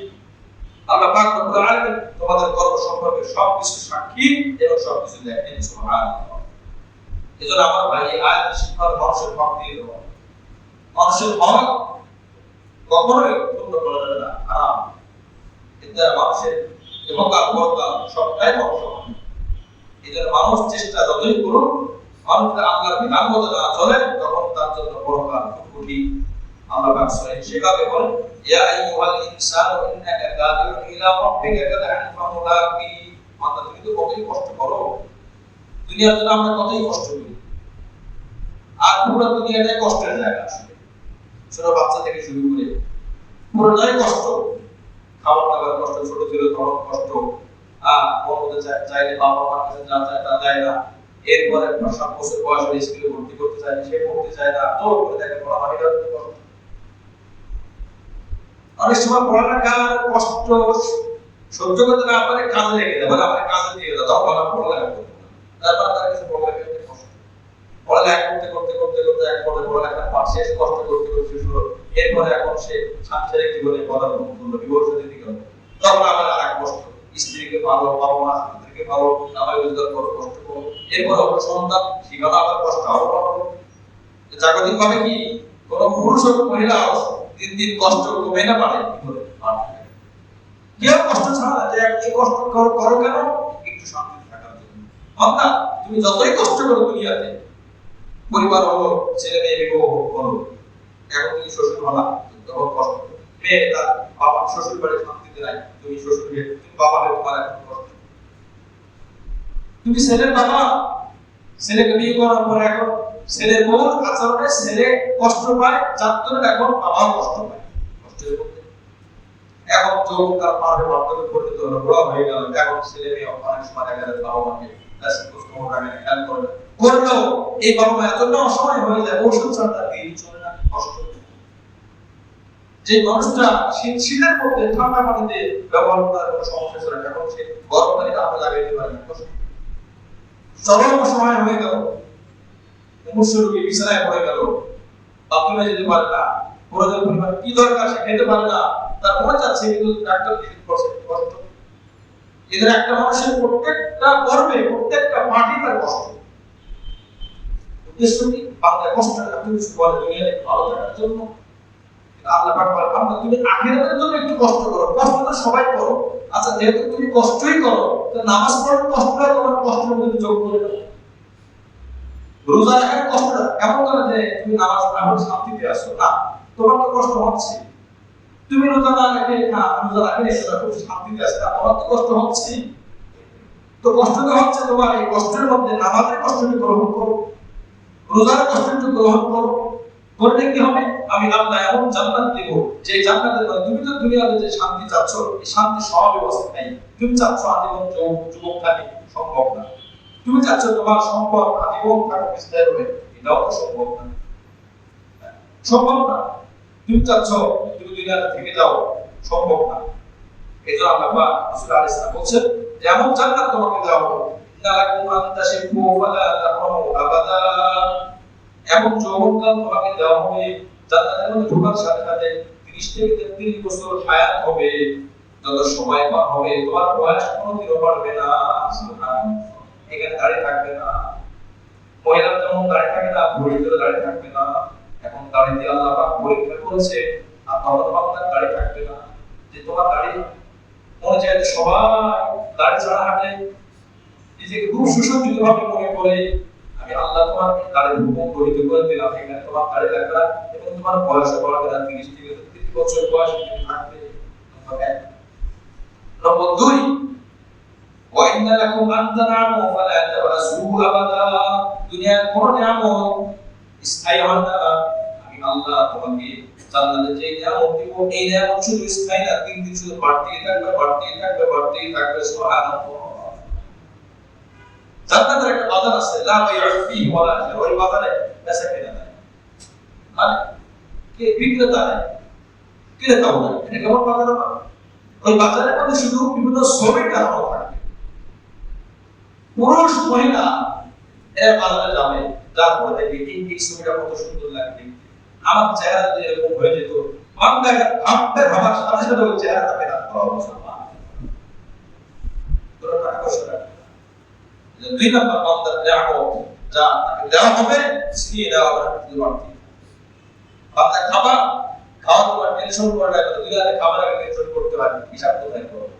আল্লাহ পাক রব্বুল আলামিন তোমাদের কর্ম সম্পর্কে সবকিছু সাক্ষী এবং সবকিছু দেখেন। সুবহানাল্লাহ। এজন্য আমার ভাই এই আয়াতের শিক্ষা মানুষের হক দিয়ে দেওয়া, মানুষের হক কখনোই পূর্ণ করা যাবে না, হারাম। এতে মানুষের ইহকাল পরকাল সবটাই ধ্বংস হবে। এজন্য মানুষ চেষ্টা যতই করুক, মানুষ আল্লাহর বিধান মতো না চলে, তখন তার জন্য পরকাল খুব কঠিন। আল্লাহ পাক সূরা শিকাকে বলেন, ইয়া আইয়ুহাল ইনসানু ইন্নাকা কাদিরুন ইলা রাব্বিকা কাদহান ফামুলাকি, বান্দা তুমি তো কতই কষ্ট করো, দুনিয়ার জন্য আমরা কতই কষ্ট করি, আর পুরো দুনিয়াটাই কষ্টের জায়গা। আসলে ছোট বাচ্চা থেকে শুরু করে পুরোটাই কষ্ট, খাবার দাবার কষ্ট, ছোট ছোট তখন কষ্ট, বড়দের চাইলে বাবা মার কাছে যা চায় তা দেয় না, এরপরে 7 বছর বয়স হলে স্কুলে ভর্তি করতে চায়, সে পড়তে চায় না, জোর করে দেখে পড়া হয়, এটা কষ্ট। অনেক সময় পড়ালেখার কষ্ট সহ্য করতে না পারে, কাজে লেগে যায়, বলে আমার কাজে দিয়ে দাও, তখন আমার পড়ালেখা করতে না, তারপর তার কাছে পড়ালেখা করতে কষ্ট, পড়ালেখা করতে করতে করতে করতে এক পর্যায়ে পড়ালেখা পার শেষ, কষ্ট করতে করতে শেষ হলো, এরপরে এখন সে সাংসারিক জীবনে পদার্পণ করলো, বিবাহের দিকে গেল, তখন আবার আর এক কষ্ট, স্ত্রীকে ভালো, বাবা মা স্ত্রীকে ভালো, নামাজ রোজগার করো, কষ্ট করো, এরপর আবার সন্তান শিখানো, আবার কষ্ট আরো পাবো। জাগতিক ভাবে কি কোনো পুরুষ হোক মহিলা দিন দিন কষ্ট কমে না, পারে কি করে কেউ কষ্ট ছাড়া না, যে এই কষ্ট করো করো কেন? একটু শান্তিতে থাকার জন্য। বান্দা তুমি যতই কষ্ট করো দুনিয়াতে, পরিবার হলো, ছেলে মেয়ে বিবাহ হলো, এখন তুমি শ্বশুর হলা, তখন কষ্ট, মেয়ে তার বাবা শ্বশুর বাড়ি শান্তিতে নাই, তুমি শ্বশুরকে, তুমি বাবা হয়ে তোমার এখন কষ্ট। তুমি ছেলের বাবা, ছেলেকে বিয়ে করার পরে এখন ছেলের বউর আচরণে ছেলে কষ্ট পায়, যার জন্য এখন বাবাও কষ্ট পায়। কষ্টের মধ্যে এখন যৌবন তার পারে বাধ্যকে পরিণত হলো, বড় হয়ে গেল, এখন ছেলে মেয়ে অনেক সময় দেখা যায় বাবা মাকে হেল্প করে করলেও এই বাবা মা এত অসময় হয়ে যায়, ওষুধ ছাড়া তার দিন চলে না, কষ্ট। যে মানুষটা শীতের মধ্যে ঠান্ডা পানিতে ব্যবহার করার কোনো সমস্যা ছিল না, এখন সে গরম পানিতে আপনি লাগাইতে পারে না, কষ্ট। চরম সময় হয়ে গেল, মুমূর্ষু রোগী বিছানায় পড়ে গেল, বাথরুমে যেতে পারে না, প্রয়োজন পরিমাণ কি দরকার সে খেতে পারে না, তার মনে চাচ্ছে কিন্তু ডাক্তার ভিজিট করছে, কষ্ট। এদের একটা মানুষের প্রত্যেকটা কর্মে, প্রত্যেকটা মাটি তার কষ্ট। উদ্দেশ্য কি? বান্দা কষ্ট আপনি কিছু বলে দুনিয়াতে ভালো থাকার জন্য, আল্লাহ পাক বলে বান্দা তুমি আখিরাতের জন্য একটু কষ্ট করো। কষ্ট তো সবাই করো, আচ্ছা যেহেতু তুমি কষ্টই করো, তো নামাজ পড়ার কষ্টটা তোমার কষ্টের মধ্যে যোগ করে দাও। রোজা রাখার কষ্টটা এমন করে যে তুমি নামাজ না পড়ে শান্তিতে আসো না, তোমার তো কষ্ট হচ্ছে। তুমি রোজা না রেখে না রোজা রাখলে সেটা খুব শান্তিতে আসে না, তোমার তো কষ্ট হচ্ছে। তো কষ্ট তো হচ্ছে, তোমার এই কষ্টের মধ্যে নামাজের কষ্টটি গ্রহণ করো, রোজার কষ্টটি গ্রহণ করো। করলে কি হবে? আমি আল্লাহ এমন জান্নাত দেব, যে জান্নাতের মধ্যে তুমি তো দুনিয়াতে যে শান্তি চাচ্ছ, এই শান্তি সব ব্যবস্থা নেই। তুমি চাচ্ছ আজীবন যুবক থাকে, সম্ভব না। তুমি চাচ্ছ তোমার সম্পদ আজীবন থাকা বিস্তার হবে, এটাও তো সম্ভব না, সম্ভব না। তুমি চাচ্ছ তুমি দুনিয়াতে থেকে যাও, সম্ভব না। এজন্য আল্লাহ পাক রাসূল আলাইহিস সালাম বলেন যে এমন জান্নাত তোমাকে দেওয়া হবে, ইন্নালাকুম আনতাশিবু ফালা তাহরামু আবাদা, এমন যৌবনকাল তোমাকে দেওয়া হবে, জান্নাতের মধ্যে ঢোকার সাথে সাথে 30 থেকে 33 বছর হায়াত হবে, যত সময় পার হবে তোমার বয়স কোনোদিনও বাড়বে না। সুবহানাল্লাহ। এখানে দাঁড়িয়ে থাকবে না, মহিলার যেমন দাঁড়িয়ে থাকে না, পুরুষদের দাঁড়িয়ে থাকবে না। এখন দাঁড়িয়ে দিয়ে আল্লাহ পাক পরীক্ষা করেছে, আর তখন আপনার দাঁড়িয়ে থাকবে না, যে তোমার দাঁড়িয়ে মনে চায় সবাই দাঁড়িয়ে ছাড়া হাঁটে, নিজেকে খুব সুসজ্জিত ভাবে মনে করে আমি আল্লাহ তোমার দাঁড়িয়ে হুকুম গ্রহীত করে দিলাম, এখানে তোমার দাঁড়িয়ে রাখবে না, এবং তোমার বয়স বাড়বে না, 30 থেকে 33 বছর বয়স থাকবে। নম্বর 2, وَإِنَّ لَكُمْ أَن تَنَامُوا فَلَا تَبْأَسُوا أَبَدًا, দুনিয়ার কোন নিয়ামত স্থায়ী হয় না। আমি আল্লাহ তোমাকে জান্নাতে যে নিয়ামত দিব, এই নিয়ামত শুধু স্থায়ী না, দিন দিন শুধু বাড়তেই থাকবে, বাড়তেই থাকবে, বাড়তেই থাকবে। সুবহানাল্লাহ। জান্নাতের একটা বাজার আছে, লা বাইউ ফীহি ওয়ালা শিরা, ওই বাজারে বেচা কেনা নাই, মানে কে বিক্রেতা নাই, ক্রেতাও নাই। এটা কেমন বাজার? ওই বাজারের মধ্যে শুধু বিভিন্ন শ্রমিক কারখানা থাকবে, পুরুষ মহিলা এরা বাজারে যাবে, যার পরে দেখবে এই ছবিটা কত সুন্দর লাগে, আমার চেহারা যদি এরকম হয়ে যেত, বাংলা ভাবতে ভাবার সাথে সাথে ওই চেহারাটাকে রাখতে হবে। দুই নম্বর বান্দার নিয়ামত যা তাকে দেওয়া হবে, ছিনিয়ে দেওয়া হবে বাড়তি। বান্দা খাবার খাওয়ার পর টেনশন করে না, দুনিয়াতে খাবার আগে টেনশন করতে পারে, হিসাব কোথায় করবো,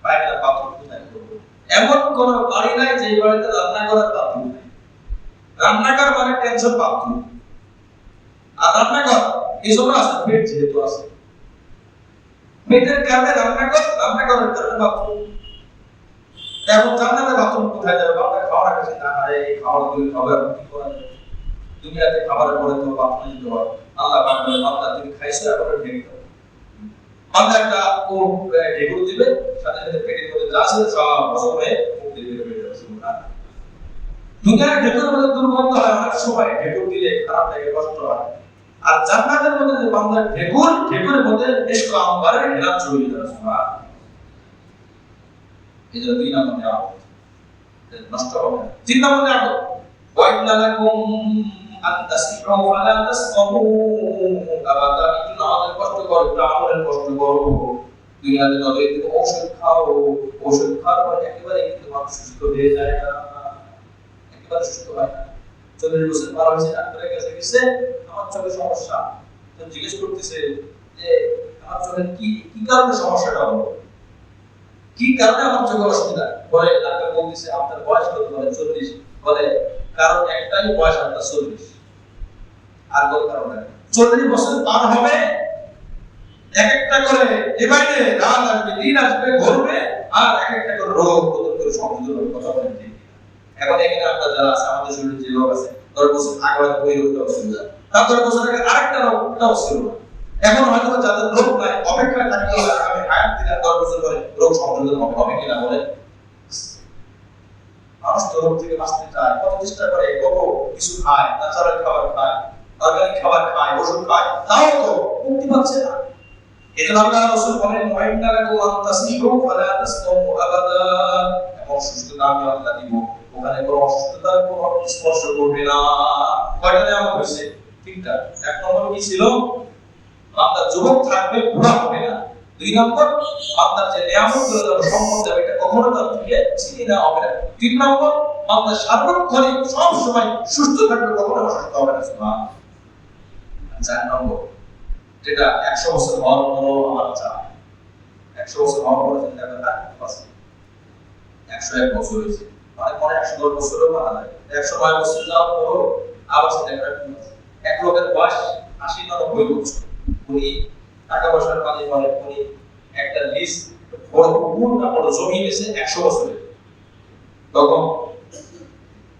পায়খানা বাথরুম কোথায় করবো। এমন কোন বাড়ি নাই যে বাড়িতে রান্না করার বাথরুম নাই। রান্নাঘর মানে টেনশন বাথরুম, আর রান্নাঘর এই জন্য আছে, পেট যেহেতু আছে, পেটের কারণে রান্নাঘর, রান্নাঘরের কারণে বাথরুম। এখন জান্নাতে বাথরুম কোথায় যাবে? বাবা খাওয়ার কাছে না, আরে এই খাওয়ার গুলো খাবার কি করা যাবে? দুনিয়াতে খাবারের পরে তো বাথরুম যেতে হয়। আল্লাহ পাক বলে বান্দা তুমি খাইছো, এখন ঢেকে দাও। বান্দা একটা ও ঢেকুর দিবে, সাথে সাথে পেটের মধ্যে যা আছে সব হজম হয়ে মুখ দিয়ে বের হয়ে যাবে। সুবহানাল্লাহ। দুনিয়ার ঢেকুর মধ্যে দুর্গন্ধ হয়, অনেক সময় ঢেকুর দিলে খারাপ লাগে, কষ্ট হয়। আর জান্নাতের মধ্যে যে বান্দার ঢেকুর, ঢেকুরের মধ্যে ইশক আমবারের ঘেরান চলে যাবে। সুবহানাল্লাহ। এই যে 2 নম্বর নিয়ামত নষ্ট হবে না। 3 নম্বর নিয়ামত, ওয়া ইন্না লাকুম আন তাসবিহু ফালা তাসকামু আবাদা, একটু নামাজের কষ্ট করো, একটু আমলের কষ্ট করো। দুনিয়াতে যতই তুমি ঔষধ খাও, ঔষধ খাওয়ার পর একেবারে কিন্তু মানুষ সুস্থ হয়ে যায় না, একেবারে সুস্থ হয় না। 40 বছর পার হয়েছে, ডাক্তারের কাছে গেছে, আমার চোখের সমস্যা, তো জিজ্ঞেস করতেছে যে আমার চোখের কি কি কারণে সমস্যাটা হলো। কি কারণে আমার চোখে অসুবিধা? বলে ডাক্তার বলতেছে আপনার বয়স কত? বলে 40। বলে কারণ একটাই, বয়স আপনার 40। আর কোন কারণ নেই। 40 বছর পার হবে, এক একটা করে ডিভাইডে রাত আসবে, দিন আসবে, ঘুরবে, আর এক একটা করে রোগ প্রতিরোধ করে সংযোজন হবে। কথা বলেন ঠিক? এখন এখানে আপনার যারা আছে, আমাদের শরীরে যে রোগ আছে, 10 বছর আগে হয়তো ওই রোগটাও ছিল না, তার 10 বছর আগে আরেকটা রোগটাও ছিল না। এখন হয়তো যাদের রোগ নাই, অপেক্ষায় থাকতে হবে আমি হায়াত দিলে 10 বছর পরে রোগ সংযোজন হবে কিনা। বলে মানুষ তো রোগ থেকে বাঁচতে চায়, কত চেষ্টা করে, কত কিছু খায়, ন্যাচারাল খাবার খায়, অর্গানিক খাবার খায়, ওষুধ খায়, তাও তো মুক্তি পাচ্ছে না। এজন্য আল্লাহ রাসূল বলেন ওয়াইন্না লাকুম আন তাসবিহু ফালা তাসতামু আবাদা, এবং সুস্থতা আমি আল্লাহ দিব, ওখানে কোনো অসুস্থতার কোনো স্পর্শ করবে না। কয়টা নিয়ামত হয়েছে? তিনটা। এক নম্বর কি ছিল? বান্দা যুবক থাকবে, বুড়া হবে না। 2 নম্বর, বান্দার যে নিয়ামতগুলো যাবে, সম্পদ যাবে, এটা কখনো তার থেকে ছিনিয়ে নেওয়া হবে না। 3 নম্বর, বান্দা সার্বক্ষণিক সব সময় সুস্থ থাকবে, কখনো অসুস্থ হবে না। সুবহানাল্লাহ। 4 নম্বর, যেটা 100 বছর হওয়ার পরও আমার চাই, 100 বছর হওয়ার পরও চিন্তা করে রাখতে পারছি, 101 বছর হয়েছে, অনেক পরে 110 বছরও মারা যায়, 109 বছর যাওয়ার পরও আবার চিন্তা করে রাখতে পারছি। এক লোকের বয়স 80 না 90 বছর, উনি টাকা পয়সার মালিক, বলে উনি একটা লিজ বড় পুকুর না বড় জমি নিয়েছে 100 বছরের। তখন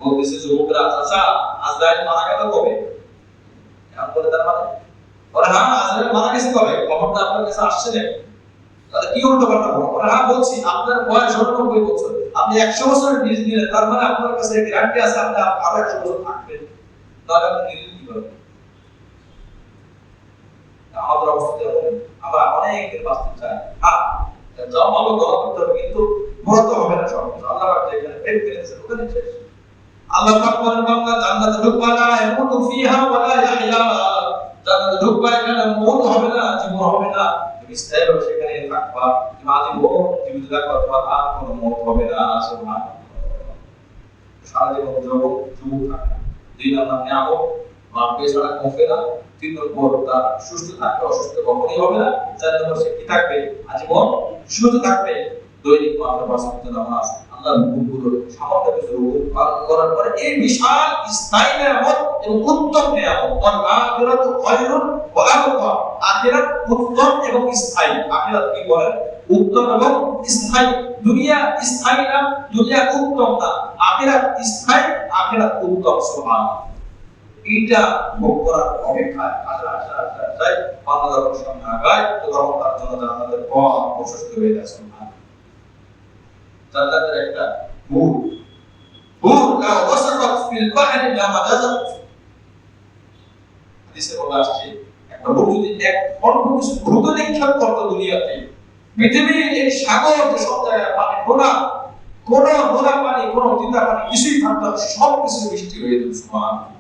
বলতেছে যুবকরা, আচ্ছা আজরাইল মারা গেল কবে? এখন বলে তার মানে ওরা, হ্যাঁ আজরাইল মারা গেছে কবে? খবরটা আপনার কাছে আসছে না? তাহলে কি উল্টো কথা বলো? ওরা, হ্যাঁ বলছি, আপনার বয়স 90 বছর, আপনি 100 বছরের লিজ নিলেন, তার মানে আপনার কাছে গ্যারান্টি আছে আপনি আরো 100 বছর থাকবেন, তাহলে আপনি নিলেন কি করে? আমাদের অবস্থা এরকম, আমরা অনেক দিন বাঁচতে চাই। হ্যাঁ যাও ভালো দোয়া করতে হবে, কিন্তু বড় তো হবে না সব কিছু। আল্লাহ পাক যেখানে প্রেম করেছে ওখানে শেষ। আল্লাহ পাক বলেন বান্দা জান্নাতে ঢুকবা না, ইয়ামুতু ফিহা ওয়া লা ইয়াহইয়া, জান্নাতে ঢুকবা, এখানে মওত হবে না, জীবন হবে না, তুমি স্থায়ী ভাবে সেখানে থাকবা, তুমি আজীবন জীবিত থাকবা, তোমার আর কোনো মওত হবে না। সুবহানাল্লাহ। সারা জীবন যুবক থাকবে। 2 নম্বর নিয়ামত, মাকে ছাড়া কমবে না। 3 নম্বর, তার সুস্থ থাকবে, অসুস্থ কখনোই হবে না। 4 নম্বর, সে কি থাকবে? আজীবন সুস্থ থাকবে। দৈনিক 5 ওয়াক্ত নামাজ, আল্লাহর হুকুমগুলো সামান্য কিছু হুকুম পালন করার পরে এই বিশাল স্থায়ী নিয়ামত এবং উত্তম নিয়ামত, ওয়াল আখিরাতু খায়রুন ওয়া আবকা, আখিরাত উত্তম এবং স্থায়ী। আখিরাত কি বলে? উত্তম এবং স্থায়ী। দুনিয়া স্থায়ী না, দুনিয়া উত্তম না, আখিরাত স্থায়ী, আখিরাত উত্তম। সুবহানাল্লাহ। এইটা ভোগ করার অপেক্ষায় আশা বাংলার সামনে আগায়, তো তখন তার জন্য জান্নাতের পথ প্রশস্ত হয়ে যাচ্ছে। জান্নাতের একটা হুর লা ওয়াসাকাত ফিল বাহরি লা মাজাজাত, হাদিসে বলা আসছে একটা হুর যদি এক অল্প কিছু দ্রুত নিক্ষেপ করতো দুনিয়াতে, পৃথিবীর এই সাগর যে সব জায়গায় পানি নোনা, কোন নোনা পানি, কোন তিতা পানি কিছুই থাকতো না, সব কিছু বৃষ্টি হয়ে যেত। সুবহানাল্লাহ।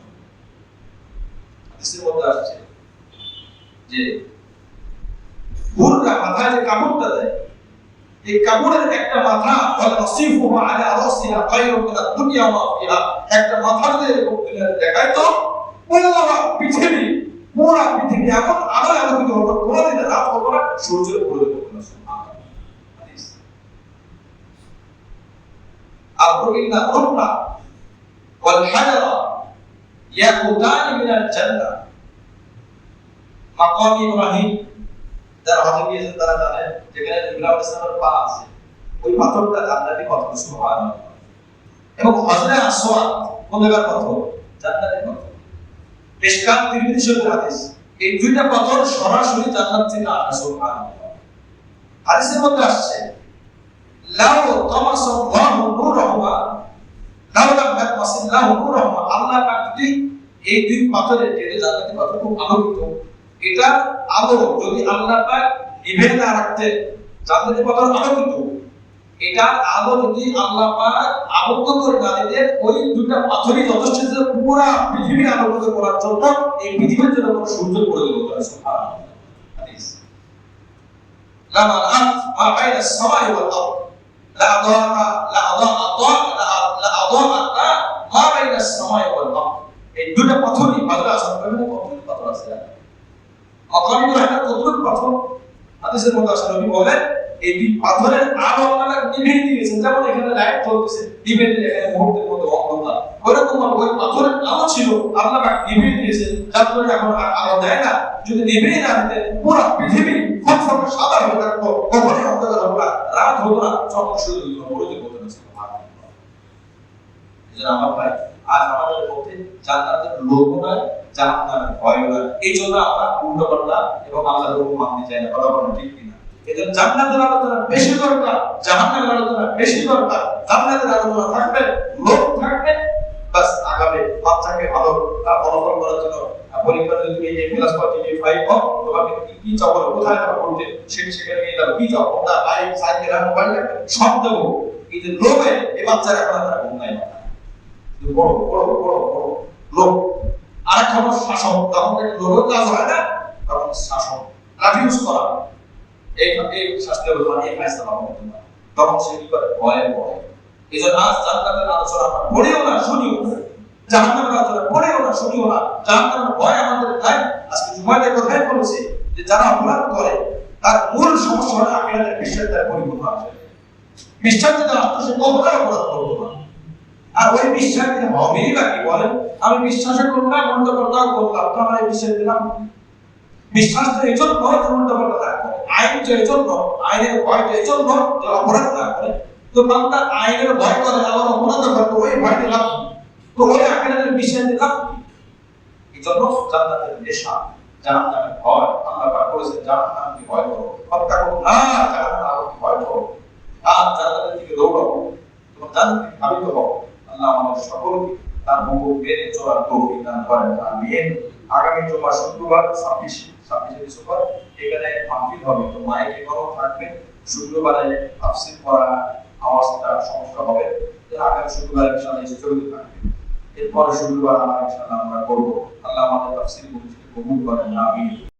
হাদিসের মধ্যে আসছে যে হুররা মাথায় যে কাপড়টা দেয়, এই কাপড়ের একটা মাথা ওয়াল নসিফু আলা রাসিহা খায়রুম মিনাদ দুনিয়া ওয়া মা ফিহা, একটা মাথা যদি এরকম দুনিয়াতে দেখায় তো পুরা পৃথিবী এখন আলোয় আলোকিত হতো, কোনদিন রাত হতো না, সূর্যের উপরে হতো না। সুবহানাল্লাহ। হাদিস। আর ইন্না রুহা ওয়াল হাজারা ইয়াকুতানি মিনাল জান্নাহ, মাকাম ইব্রাহিম, যারা হজে গিয়েছেন তারা জানেন যেখানে ইব্রাহিম ইসলামের পা আছে, ওই পাথরটা জান্নাতি পাথর। সুবহানাল্লাহ। এবং হজরে আসওয়াদ কোন জায়গার পাথর? জান্নাতি পাথর। মিশকাত তিরমিজি শরীফের হাদিস, এই দুইটা পাথর সরাসরি জান্নাত থেকে আসে। সুবহানাল্লাহ। হাদিসের মধ্যে আসছে লাউ তামাসাল্লাহু নূরহুমা লাউ লাম ইয়াতমাসিল্লাহু নূরহুমা, আল্লাহ পাক যদি এই দুই পাথরের, যে জান্নাতি পাথর খুব আলোকিত, এটা আলো যদি আল্লাহ পাক নিভে না রাখতেন, জান্নাতি পাথর আলোকিত, এটা আলো যদি আল্লাহ পাক আবদ্ধ করে না দিতেন, ওই দুইটা পাথরই যথেষ্ট ছিল পুরো পৃথিবী আলোকিত করার জন্য, এই পৃথিবীর জন্য কোনো সূর্য পড়ে যেত না। সুবহানাল্লাহ। হাদিস। লামা আত মা বাইনা আস-সামাই ওয়াল আরদ লা আদাআ মা বাইনা আস-সামাই ওয়াল আরদ, এই দুইটা পাথরই মাদ্রাসা বিভিন্ন পাথর আছে। মাকাম ইব্রাহিমের কতটুকু পাথর? হাদিসের মধ্যে আছে, নবী বলেন এই পাথরের আলো আল্লাহ নিভিয়ে দিয়েছেন। যেমন এখানে লাইট জ্বলতেছে, নিভিয়ে দিলে এখানে মুহূর্তের মধ্যে অন্ধকার, ওইরকম ওই পাথরের আলো ছিল আল্লাহ নিভিয়ে দিয়েছেন, যার জন্য এখন আর আলো দেয় না। যদি নিভিয়ে না দিতে পুরো পৃথিবী ফটফটে সাদা হয়ে থাকতো, কখনই অন্ধকার হতো না, রাত হতো না, চমক শুরু হতো না, বড় হতো না। এজন্য আমার ভাই, আজ আমাদের মধ্যে জান্নাতের লোভও নাই, জাহান্নামের ভয়ও নাই। এই জন্য আমরা উল্টোপাল্টা এবং আল্লাহর হুকুম মানতে চাই না। কথা বলেন ঠিক কিনা? এজন্য জান্নাতের আলোচনা বেশি দরকার, জাহান্নামের আলোচনা বেশি দরকার। জান্নাতের আলোচনা থাকবে, লোভ থাকবে, বাস আগামী বাচ্চাকে ভালো ফলাফল করার জন্য পরীক্ষাতে তুমি এই ক্লাস 45 হোক, তোমাকে কি চাও, কোথায় যাবে পড়তে, সেখানে নিয়ে যাবে, কি চাও, ওটা বাইক, সাইকেল, মোবাইল সব দেবো। এই যে লোভে এই বাচ্চারা এখন তারা ঘুম নাই না, বড় বড় বড় বড় লোভ। আরেক খবর শাসন, তখন লোভের কাজ হয় না, তখন শাসন রাফিউজ করা, এই শাস্তি হবে, এই ফায়সালা হবে না, তখন সে কি করে, ভয়ে ভয়ে। এই জন্য আজ জান্নাতের আলোচনা আমরা পড়িও না, শুনিও না, জাহান্নামের আলোচনা পড়িও না, শুনিও না, জাহান্নামের ভয় আমাদের নাই। আজকে জুমাইয়ের কথাই বলেছি যে যারা অপরাধ করে তার মূল সমস্যা হলো আখিরাতের বিশ্বাসের পরিপূর্ণ আছে। বিশ্বাস যদি আসতো সে কখনোই অপরাধ করতো না। আর ওই বিশ্বাস যদি হবেই বা কি বলেন, আমি বিশ্বাসের করলাম, মন্দ করলাম, তো আমার এই বিশ্বাস দিলাম। বিশ্বাস তো এই জন্য মন্দ করতে থাকবে, আইন তো এই জন্য, আইনের ভয় তো এই জন্য যে অপরাধ না করে। তো বান্দা আইনের ভয় করে, আবার অপরাধ করে, ওই ভয় দিলাম, তো ওই আখিরাতের বিশ্বাস দিলাম। এই জন্য জান্নাতের নেশা, জাহান্নামের ভয়, আল্লাহ পাক বলেছেন জাহান্নামকে ভয় করো, হত্যা করো না, জাহান্নামকে ভয় করো, আর জান্নাতের দিকে দৌড়াও, তোমরা জান্নাতে ধাবিত হও। আল্লাহ আমাদের সকলকে তার হুকুম মেনে চলার তৌফিক দান করেন, আমিন। আগামী জুমা শুক্রবার 26 ডিসেম্বর এখানে মাহফিল হবে, তো মাইকে বড় থাকবে। শুক্রবারে তাফসীর পড়া আওয়াজটা সমস্যা হবে, আগামী শুক্রবার ইনশাআল্লাহ চলতে থাকবে। এরপর শুক্রবার আমরা ইনশাআল্লাহ আমরা করব। আল্লাহ আমাদের তাফসীর কবুল করেন, আমিন।